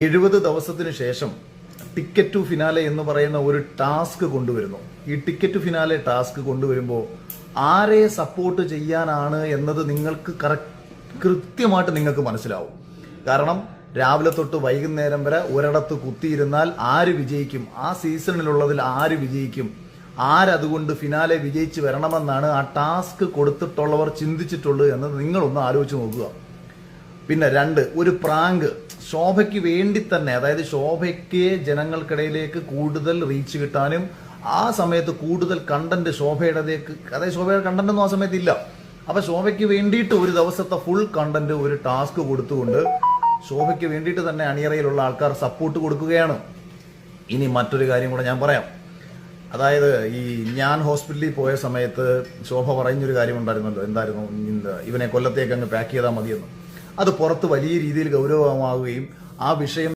70 ദിവസത്തിന് ശേഷം ticket to finale എന്ന് പറയുന്ന ഒരു ടാസ്ക് കൊണ്ടുവരുന്നു. ഈ ടിക്കറ്റ് ടു ഫിനാലെ ടാസ്ക് കൊണ്ടുവരുമ്പോൾ ആരെ സപ്പോർട്ട് ചെയ്യാനാണ് എന്നത് നിങ്ങൾക്ക് കൃത്യമായിട്ട് നിങ്ങൾക്ക് മനസ്സിലാവും. കാരണം രാവിലെ തൊട്ട് വൈകുന്നേരം വരെ ഒരിടത്ത് കുത്തിയിരുന്നാൽ ആര് വിജയിക്കും, ആ സീസണിലുള്ളതിൽ ആര് വിജയിക്കും, ആരതുകൊണ്ട് ഫിനാലെ വിജയിച്ച് വരണമെന്നാണ് ആ ടാസ്ക് കൊടുത്തിട്ടുള്ളവർ ചിന്തിച്ചിട്ടുള്ളത് എന്ന് നിങ്ങളൊന്ന് ആലോചിച്ച് നോക്കുക. പിന്നെ 2, ഒരു പ്രാങ്ക് ശോഭയ്ക്ക് വേണ്ടി തന്നെ, അതായത് ശോഭയ്ക്ക് ജനങ്ങൾക്കിടയിലേക്ക് കൂടുതൽ റീച്ച് കിട്ടാനും ആ സമയത്ത് കൂടുതൽ കണ്ടന്റ് ശോഭയുടേക്ക്, അതായത് ശോഭയുടെ കണ്ടന്റ് ഒന്നും ആ സമയത്ത് ഇല്ല. അപ്പൊ ശോഭയ്ക്ക് വേണ്ടിയിട്ട് ഒരു ദിവസത്തെ ഫുൾ കണ്ടന്റ് ഒരു ടാസ്ക് കൊടുത്തുകൊണ്ട് ശോഭയ്ക്ക് വേണ്ടിയിട്ട് തന്നെ അണിയറയിലുള്ള ആൾക്കാർ സപ്പോർട്ട് കൊടുക്കുകയാണ്. ഇനി മറ്റൊരു കാര്യം കൂടെ ഞാൻ പറയാം. അതായത് ഈ ഞാൻ ഹോസ്പിറ്റലിൽ പോയ സമയത്ത് ശോഭ പറയുന്നൊരു കാര്യം ഉണ്ടായിരുന്നല്ലോ, എന്തായിരുന്നു, ഇവനെ കൊല്ലത്തേക്ക് അങ്ങ് പാക്ക് ചെയ്താൽ മതിയെന്ന്. അത് പുറത്ത് വലിയ രീതിയിൽ ഗൗരവമാവുകയും ആ വിഷയം